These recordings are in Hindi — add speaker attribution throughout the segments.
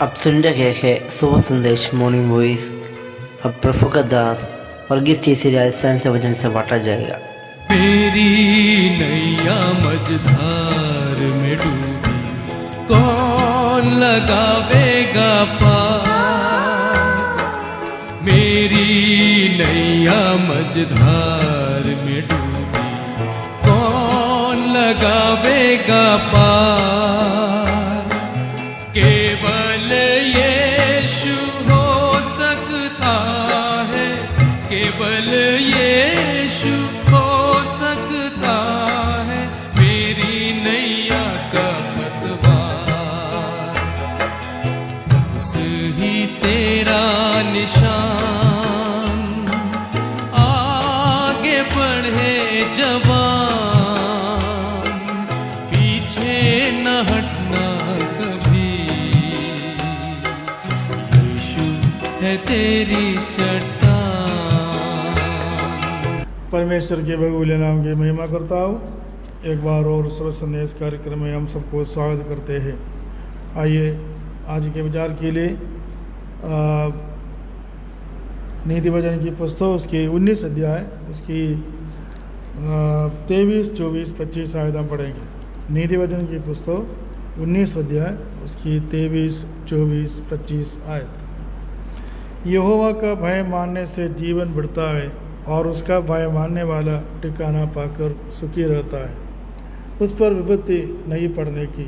Speaker 1: अब सुन रहे हैं सुबह संदेश मॉर्निंग वॉइस। अब प्रभु का दास वर्गीस टीसी राजस्थान से वचन से बांटा जाएगा।
Speaker 2: मेरी नैया मझधार में डूबी, कौन लगावेगा पार। मेरी नैया मझधार में डूबी, कौन लगावेगा पार। केवल यीशु हो सकता है, केवल यीशु हो सकता है मेरी नैया का पतवार। उस ही तेरा निशान, आगे बढ़े जवान, पीछे न हटना कभी। यीशु है तेरी चट्टान।
Speaker 3: परमेश्वर के भगवैले नाम की महिमा करता हूँ। एक बार और सर्व संदेश कार्यक्रम में हम सबको स्वागत करते हैं। आइए आज के विचार के लिए नीति वचन की पुस्तक उसकी 19 अध्याय उसकी 23, 24, 25 आयत हम पढ़ेंगे। नीति वचन की पुस्तक 19 अध्याय उसकी 23, 24, 25 आयत। यहोवा का भय मानने से जीवन बढ़ता है और उसका भय मानने वाला ठिकाना पाकर सुखी रहता है। उस पर विपत्ति नहीं पड़ने की।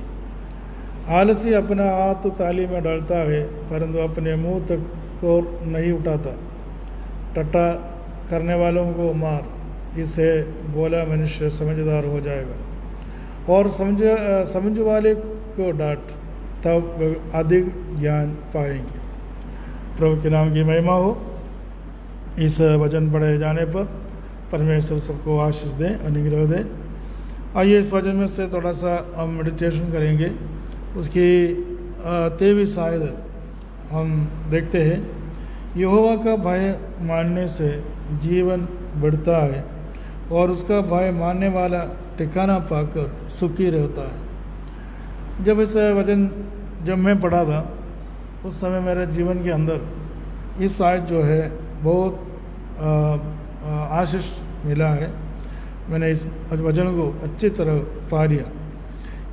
Speaker 3: आलसी अपना हाथ ताली में डालता है परंतु अपने मुंह तक को नहीं उठाता। टट्टा करने वालों को मार, इससे बोला मनुष्य समझदार हो जाएगा। और समझ वाले को डांट, तब अधिक ज्ञान पाएंगे। प्रभु के नाम की महिमा हो। इस वचन पढ़े जाने पर परमेश्वर सबको आशीष दें, अनुग्रह दें। आइए इस वचन में से थोड़ा सा हम मेडिटेशन करेंगे। उसकी 23 आयत हम देखते हैं। यहोवा का भय मानने से जीवन बढ़ता है और उसका भय मानने वाला ठिकाना पाकर सुखी रहता है। जब इस वचन मैं पढ़ा था उस समय मेरे जीवन के अंदर इस आयत जो है बहुत आशीष मिला है। मैंने इस वचन को अच्छी तरह पा लिया।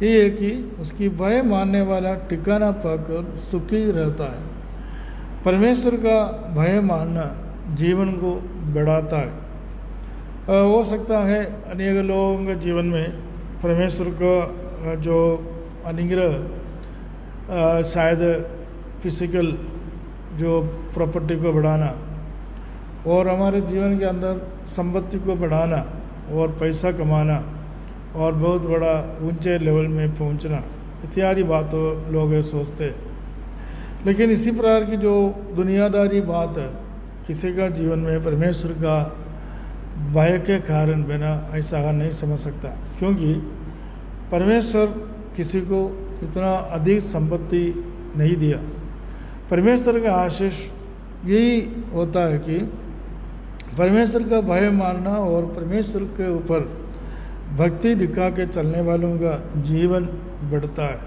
Speaker 3: ये है कि उसकी भय मानने वाला ठिकाना पाकर सुखी रहता है। परमेश्वर का भय मानना जीवन को बढ़ाता है। हो सकता है अनेक लोगों के जीवन में परमेश्वर का जो अनुग्रह शायद फिजिकल जो प्रॉपर्टी को बढ़ाना और हमारे जीवन के अंदर संपत्ति को बढ़ाना और पैसा कमाना और बहुत बड़ा ऊंचे लेवल में पहुंचना इत्यादि बातों लोग सोचते हैं। लेकिन इसी प्रकार की जो दुनियादारी बात है, किसी का जीवन में परमेश्वर का भय के कारण बिना ऐसा नहीं समझ सकता। क्योंकि परमेश्वर किसी को इतना अधिक संपत्ति नहीं दिया। परमेश्वर का आशीष यही होता है कि परमेश्वर का भय मानना और परमेश्वर के ऊपर भक्ति दिखा के चलने वालों का जीवन बढ़ता है।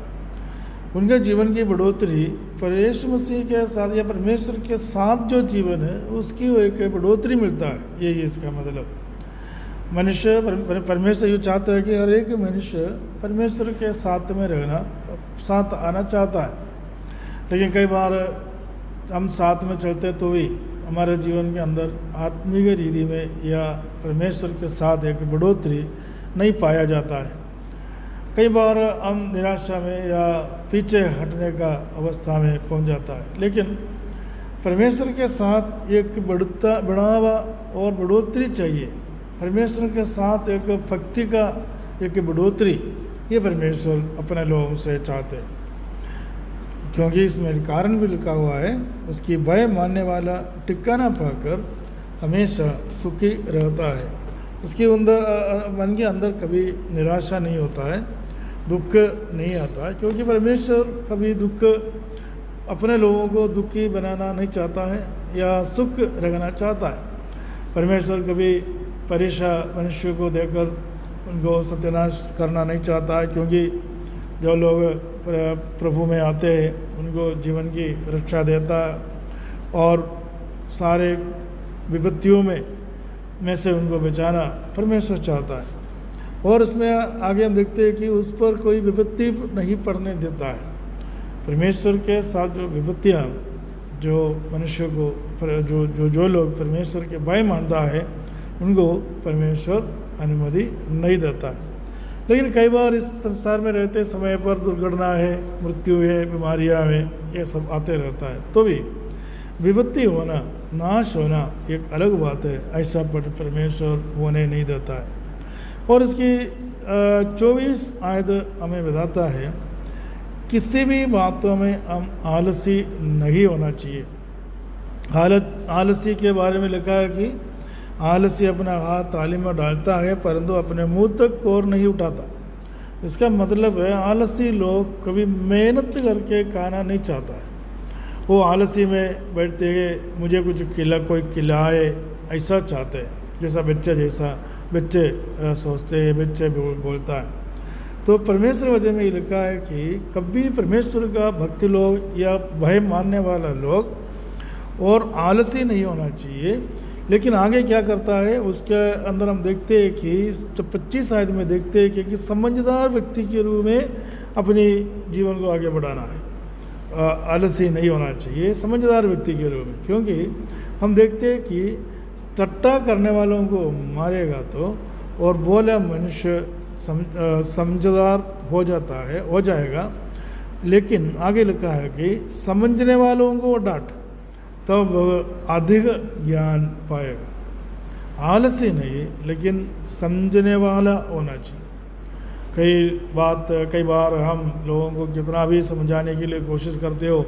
Speaker 3: उनके जीवन की बढ़ोतरी यीशु मसीह के साथ या परमेश्वर के साथ जो जीवन है उसकी एक बढ़ोतरी मिलता है। यही इसका मतलब। मनुष्य परमेश्वर यूँ चाहता है कि हर एक मनुष्य परमेश्वर के साथ में रहना, साथ आना चाहता है। लेकिन कई बार हम साथ में चलते तो भी हमारे जीवन के अंदर आत्मीय रीति में या परमेश्वर के साथ एक बढ़ोतरी नहीं पाया जाता है। कई बार हम निराशा में या पीछे हटने का अवस्था में पहुंच जाता है। लेकिन परमेश्वर के साथ एक बढ़ावा और बढ़ोतरी चाहिए। परमेश्वर के साथ एक भक्ति का एक बढ़ोतरी ये परमेश्वर अपने लोगों से चाहते हैं। क्योंकि इसमें कारण भी लिखा हुआ है, उसकी भय मानने वाला ठिकाना पाकर हमेशा सुखी रहता है। उसके अंदर मन के अंदर कभी निराशा नहीं होता है, दुख नहीं आता है। क्योंकि परमेश्वर कभी दुख अपने लोगों को दुखी बनाना नहीं चाहता है या सुख रखना चाहता है। परमेश्वर कभी परेशान मनुष्य को देकर उनको सत्यानाश करना नहीं चाहता है। क्योंकि जो लोग प्रभु में आते हैं उनको जीवन की रक्षा देता है और सारे विपत्तियों में से उनको बचाना परमेश्वर चाहता है। और इसमें आगे हम देखते हैं कि उस पर कोई विपत्ति नहीं पड़ने देता है। परमेश्वर के साथ जो विपत्तियाँ जो मनुष्य को जो लोग परमेश्वर के भय मानता है उनको परमेश्वर अनुमति नहीं देता है। लेकिन कई बार इस संसार में रहते समय पर दुर्घटना है, मृत्यु है, बीमारियाँ हैं, ये सब आते रहता है, तो भी विपत्ति होना, नाश होना एक अलग बात है। ऐसा परमेश्वर होने नहीं देता है। और इसकी 24 आयत हमें बताता है किसी भी बातों में हम आलसी नहीं होना चाहिए। आलसी के बारे में लिखा है कि आलसी अपना हाथ ताली में डालता है परंतु अपने मुंह तक कोर नहीं उठाता। इसका मतलब है आलसी लोग कभी मेहनत करके खाना नहीं चाहता है। वो आलसी में बैठते हैं, मुझे कुछ कोई खिलाए, ऐसा चाहते हैं, जैसा बच्चे सोचते हैं, बच्चे बोलता है। तो परमेश्वर वचन में लिखा है कि कभी परमेश्वर का भक्ति लोग या भय मानने वाला लोग और आलसी नहीं होना चाहिए। लेकिन आगे क्या करता है उसके अंदर हम देखते हैं कि 25 आयत में देखते हैं कि समझदार व्यक्ति के रूप में अपनी जीवन को आगे बढ़ाना है। आलसी नहीं होना चाहिए समझदार व्यक्ति के रूप में, क्योंकि हम देखते हैं कि टट्टा करने वालों को मारेगा तो और बोला मनुष्य समझदार हो जाएगा। लेकिन आगे लिखा है कि समझने वालों को डांट तब अधिक ज्ञान पाएगा। आलसी नहीं लेकिन समझने वाला होना चाहिए। कई बार हम लोगों को कितना भी समझाने के लिए कोशिश करते हो,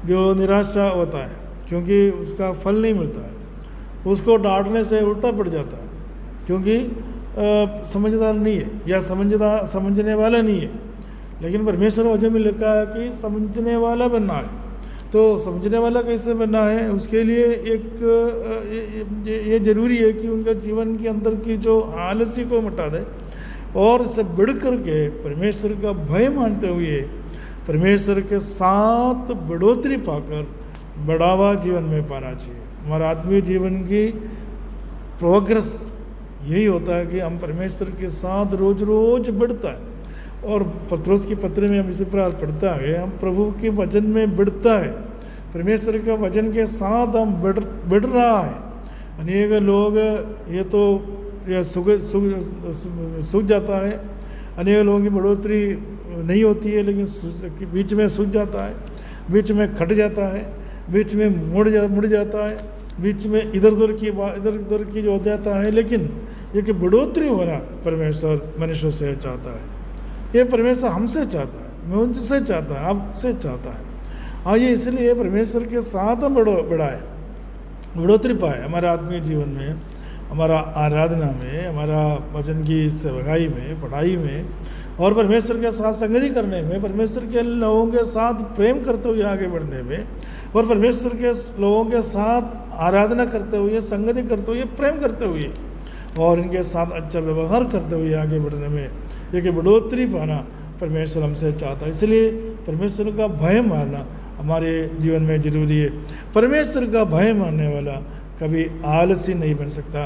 Speaker 3: जो निराशा होता है क्योंकि उसका फल नहीं मिलता है। उसको डांटने से उल्टा पड़ जाता है क्योंकि समझदार नहीं है या समझने वाला नहीं है। लेकिन परमेश्वर वचन में लिखा है कि समझने वाला बनना है। तो समझने वाला कैसे बनना है, उसके लिए ये ज़रूरी है कि उनका जीवन के अंदर की जो आलसी को मिटा दे और इससे बढ़ कर के परमेश्वर का भय मानते हुए परमेश्वर के साथ बढ़ोतरी पाकर बढ़ावा जीवन में पाना चाहिए। हमारा आत्मीय जीवन की प्रोग्रेस यही होता है कि हम परमेश्वर के साथ रोज रोज बढ़ता है। और पत्रोस की पत्र में हम इसी प्रकार पढ़ता है, हम प्रभु के वचन में बढ़ता है, परमेश्वर का वचन के साथ हम बढ़ रहा है। अनेक लोग ये सूख जाता है, अनेक लोगों की बढ़ोतरी नहीं होती है, लेकिन बीच में सूख जाता है, बीच में खट जाता है, बीच में मुड़ जाता है, बीच में इधर उधर की जो हो जाता है। लेकिन ये कि बढ़ोतरी होना परमेश्वर मनुष्य से चाहता है। ये परमेश्वर हमसे चाहता है, मुझसे चाहता है, आपसे चाहता है। और ये इसलिए परमेश्वर के साथ हम बढ़ाए, बढ़ोतरी पाए हमारे आत्मीय जीवन में, हमारा आराधना में, हमारा वचन की सेवकाई में, पढ़ाई में और परमेश्वर के साथ संगति करने में, परमेश्वर के लोगों के साथ प्रेम करते हुए आगे बढ़ने में और परमेश्वर के लोगों के साथ आराधना करते हुए, संगति करते हुए, प्रेम करते हुए और इनके साथ अच्छा व्यवहार करते हुए आगे बढ़ने में एक बढ़ोतरी पाना परमेश्वर हमसे चाहता है। इसलिए परमेश्वर का भय मानना हमारे जीवन में जरूरी है। परमेश्वर का भय मानने वाला कभी आलसी नहीं बन सकता,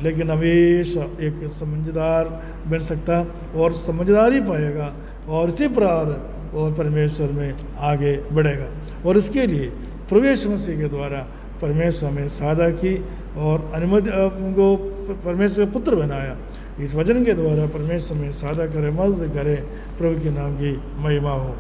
Speaker 3: लेकिन हमेशा एक समझदार बन सकता और समझदारी पाएगा और इसी प्रकार और परमेश्वर में आगे बढ़ेगा। और इसके लिए प्रभु यीशु मसीह के द्वारा परमेश्वर में सहायता की और अनुमति उनको परमेश्वर के पुत्र बनाया। इस वचन के द्वारा परमेश्वर में सहायता करे, मदद करे। प्रभु के नाम की महिमा हो।